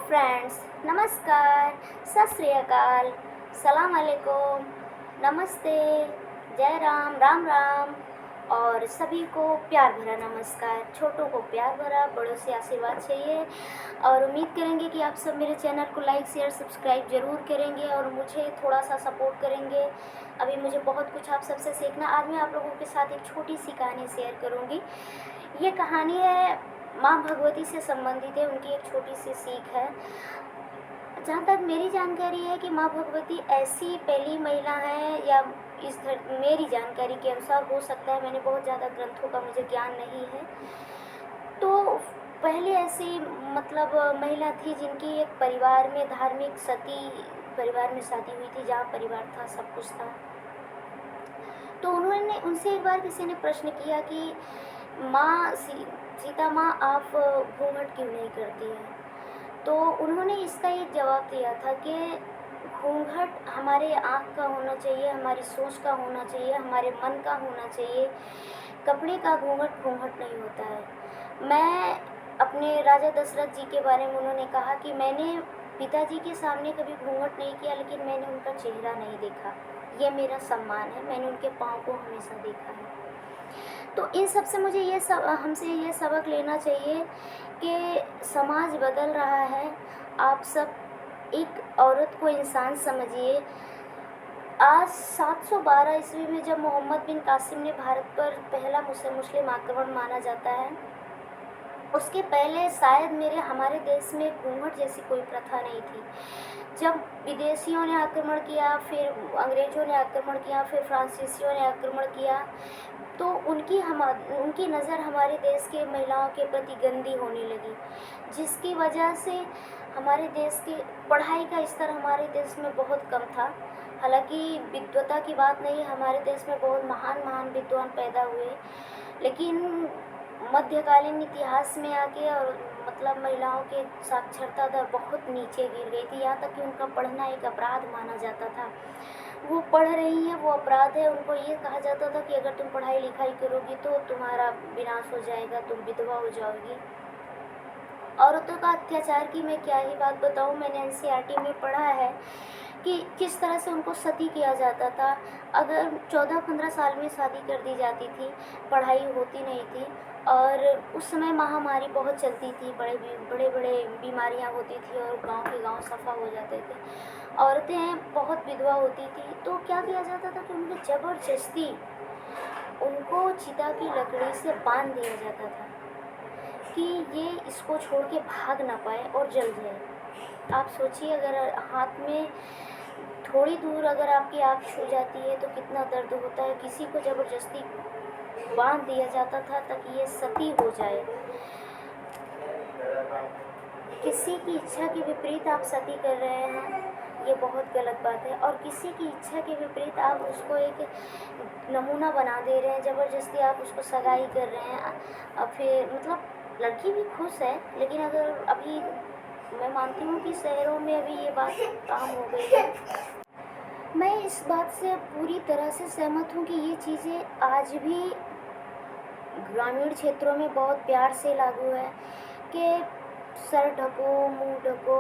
Friends, नमस्कार, सत श्री अकाल, सलाम अलैकुम, नमस्ते, जय राम, राम राम और सभी को प्यार भरा नमस्कार। छोटों को प्यार भरा, बड़ों से आशीर्वाद चाहिए और उम्मीद करेंगे कि आप सब मेरे चैनल को लाइक शेयर सब्सक्राइब ज़रूर करेंगे और मुझे थोड़ा सा सपोर्ट करेंगे। अभी मुझे बहुत कुछ आप सबसे सीखना। आज मैं आप लोगों के साथ एक छोटी सी कहानी शेयर करूँगी। ये कहानी है माँ भगवती से संबंधित है, उनकी एक छोटी सी सीख है। जहाँ तक मेरी जानकारी है कि माँ भगवती ऐसी पहली महिला है, या मेरी जानकारी के अनुसार, हो सकता है, मैंने बहुत ज़्यादा ग्रंथों का मुझे ज्ञान नहीं है, तो पहले ऐसी महिला थी जिनकी एक परिवार में धार्मिक सती परिवार में शादी हुई थी, जहाँ परिवार था, सब कुछ था। तो उन्होंने उनसे एक बार किसी ने प्रश्न किया कि सीता माँ, आप घूंघट क्यों नहीं करती हैं? तो उन्होंने इसका एक जवाब दिया था कि घूंघट हमारे आँख का होना चाहिए, हमारी सोच का होना चाहिए, हमारे मन का होना चाहिए। कपड़े का घूंघट घूंघट नहीं होता है। मैं अपने राजा दशरथ जी के बारे में उन्होंने कहा कि मैंने पिताजी के सामने कभी घूंघट नहीं किया, लेकिन मैंने उनका चेहरा नहीं देखा। ये मेरा सम्मान है, मैंने उनके पाँव को हमेशा देखा है। तो इन सब से मुझे हमसे ये सबक लेना चाहिए कि समाज बदल रहा है। आप सब एक औरत को इंसान समझिए। आज 712 ईस्वी में जब मोहम्मद बिन कासिम ने भारत पर पहला मुस्लिम आक्रमण माना जाता है, उसके पहले शायद हमारे देश में घूंघट जैसी कोई प्रथा नहीं थी। जब विदेशियों ने आक्रमण किया, फिर अंग्रेज़ों ने आक्रमण किया, फिर फ्रांसीसियों ने आक्रमण किया, तो उनकी नज़र हमारे देश के महिलाओं के प्रति गंदी होने लगी, जिसकी वजह से हमारे देश के पढ़ाई का स्तर हमारे देश में बहुत कम था। हालांकि विद्वता की बात नहीं, हमारे देश में बहुत महान महान विद्वान पैदा हुए, लेकिन मध्यकालीन इतिहास में आके और महिलाओं के साक्षरता दर बहुत नीचे गिर गई थी। यहाँ तक कि उनका पढ़ना एक अपराध माना जाता था। वो पढ़ रही है, वो अपराध है। उनको ये कहा जाता था कि अगर तुम पढ़ाई लिखाई करोगी तो तुम्हारा विनाश हो जाएगा, तुम विधवा हो जाओगी। औरतों का अत्याचार की मैं क्या ही बात बताऊँ। मैंने एनसीईआरटी में पढ़ा है कि किस तरह से उनको सती किया जाता था। अगर 14-15 साल में शादी कर दी जाती थी, पढ़ाई होती नहीं थी, और उस समय महामारी बहुत चलती थी, बड़े बड़े बीमारियां होती थी और गांव के गांव सफ़ा हो जाते थे, औरतें बहुत विधवा होती थी। तो क्या किया जाता था कि उनको ज़बरदस्ती उनको चिता की लकड़ी से बांध दिया जाता था कि ये इसको छोड़ के भाग ना पाए और जल जाए। आप सोचिए, अगर हाथ में थोड़ी दूर अगर आपकी आँख छू जाती है तो कितना दर्द होता है। किसी को ज़बरदस्ती बांध दिया जाता था ताकि ये सती हो जाए। किसी की इच्छा के विपरीत आप सती कर रहे हैं, ये बहुत गलत बात है। और किसी की इच्छा के विपरीत आप उसको एक नमूना बना दे रहे हैं, ज़बरदस्ती आप उसको सगाई कर रहे हैं। और फिर लड़की भी खुश है, लेकिन अगर अभी मैं मानती हूँ कि शहरों में अभी ये बात आम हो गई है। मैं इस बात से पूरी तरह से सहमत हूँ कि ये चीज़ें आज भी ग्रामीण क्षेत्रों में बहुत प्यार से लागू है कि सर ढको, मुंह ढको।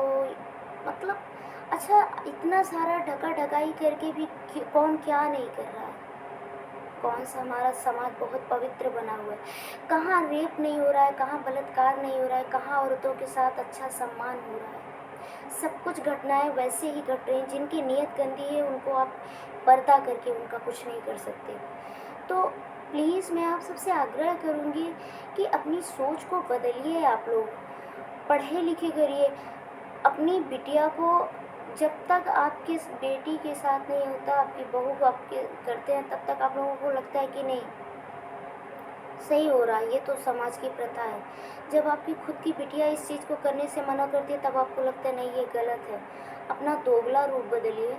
अच्छा, इतना सारा ढका ढकाई करके भी कौन क्या नहीं कर रहा है। कौन सा हमारा समाज बहुत पवित्र बना हुआ है। कहाँ रेप नहीं हो रहा है, कहाँ बलात्कार नहीं हो रहा है, कहाँ औरतों के साथ अच्छा सम्मान हो रहा है। सब कुछ घटनाएं वैसे ही घट रही हैं। जिनकी नीयत गंदी है उनको आप पर्दा करके उनका कुछ नहीं कर सकते। तो प्लीज़ मैं आप सबसे आग्रह करूँगी कि अपनी सोच को बदलिए। आप लोग पढ़े लिखे करिए। अपनी बिटिया को, जब तक आपकी बेटी के साथ नहीं होता, आपकी बहू को आपके करते हैं, तब तक आप लोगों को लगता है कि नहीं सही हो रहा है, ये तो समाज की प्रथा है। जब आपकी खुद की बिटिया इस चीज़ को करने से मना करती है, तब आपको लगता है नहीं ये गलत है। अपना दोगला रूप बदलिए।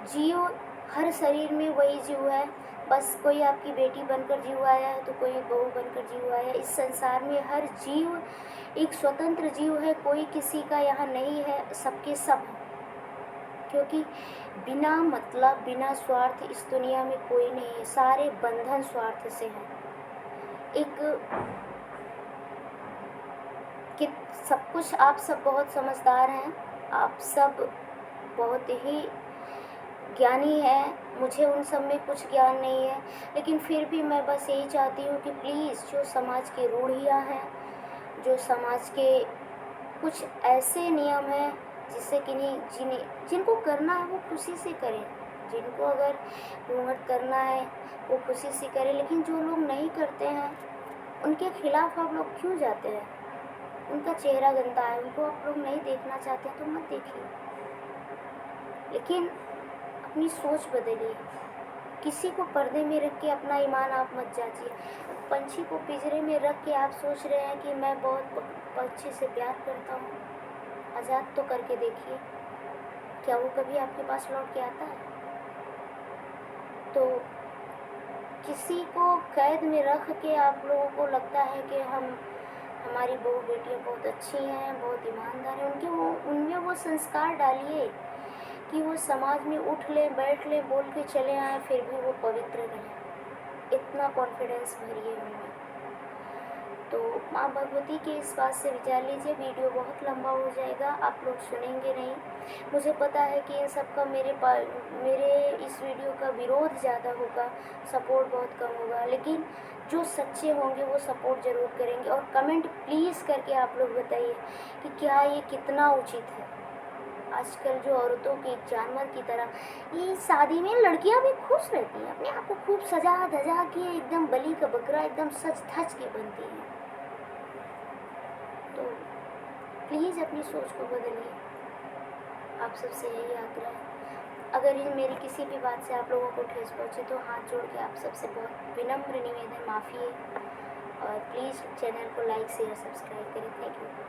जियो, हर शरीर में वही जीव है। बस कोई आपकी बेटी बनकर जीव आया है तो कोई बहू बनकर जीव आया है। इस संसार में हर जीव एक स्वतंत्र जीव है, कोई किसी का यहाँ नहीं है, सबके सब हैं। क्योंकि बिना मतलब, बिना स्वार्थ इस दुनिया में कोई नहीं है। सारे बंधन स्वार्थ से हैं। एक कि सब कुछ आप सब बहुत समझदार हैं, आप सब बहुत ही ज्ञानी हैं, मुझे उन सब में कुछ ज्ञान नहीं है, लेकिन फिर भी मैं बस यही चाहती हूँ कि प्लीज़ जो समाज की रूढ़ियाँ हैं, जो समाज के कुछ ऐसे नियम हैं जिससे जिनको करना है वो खुशी से करें, जिनको अगर घूंघट करना है वो खुशी से करें, लेकिन जो लोग नहीं करते हैं उनके खिलाफ आप लोग क्यों जाते हैं? उनका चेहरा गंदा है, उनको आप लोग नहीं देखना चाहते तो मत देखिए, लेकिन अपनी सोच बदलिए। किसी को पर्दे में रख के अपना ईमान आप मत जाचिए। पंछी को पिंजरे में रख के आप सोच रहे हैं कि मैं बहुत पक्षी से प्यार करता हूँ, आज़ाद तो करके देखिए, क्या वो कभी आपके पास लौट के आता है? तो किसी को कैद में रख के आप लोगों को लगता है कि हमारी बहू बेटियाँ बहुत अच्छी हैं, बहुत ईमानदार हैं, उनमें वो संस्कार डालिए कि वो समाज में उठ ले, बैठ ले, बोल के चले आए, फिर भी वो पवित्र रहें। इतना कॉन्फिडेंस भरिए उनमें। तो माँ भगवती के इस बात से विचार लीजिए। वीडियो बहुत लंबा हो जाएगा, आप लोग सुनेंगे नहीं। मुझे पता है कि इन सब का मेरे इस वीडियो का विरोध ज़्यादा होगा, सपोर्ट बहुत कम होगा, लेकिन जो सच्चे होंगे वो सपोर्ट ज़रूर करेंगे। और कमेंट प्लीज़ करके आप लोग बताइए कि क्या ये कितना उचित है। आजकल जो औरतों की जानवर की तरह ये शादी में लड़कियां भी खुश रहती हैं, अपने आप को खूब सजा धजा के एकदम बलि का बकरा एकदम सज धज के बनती हैं। तो प्लीज़ अपनी सोच को बदलिए, आप सबसे यही आग्रह है। अगर ये मेरी किसी भी बात से आप लोगों को ठेस पहुँचे तो हाथ जोड़ के आप सबसे बहुत विनम्र निवेदन, माफ़ी है। और प्लीज़ चैनल को लाइक शेयर सब्सक्राइब करें। Thank you.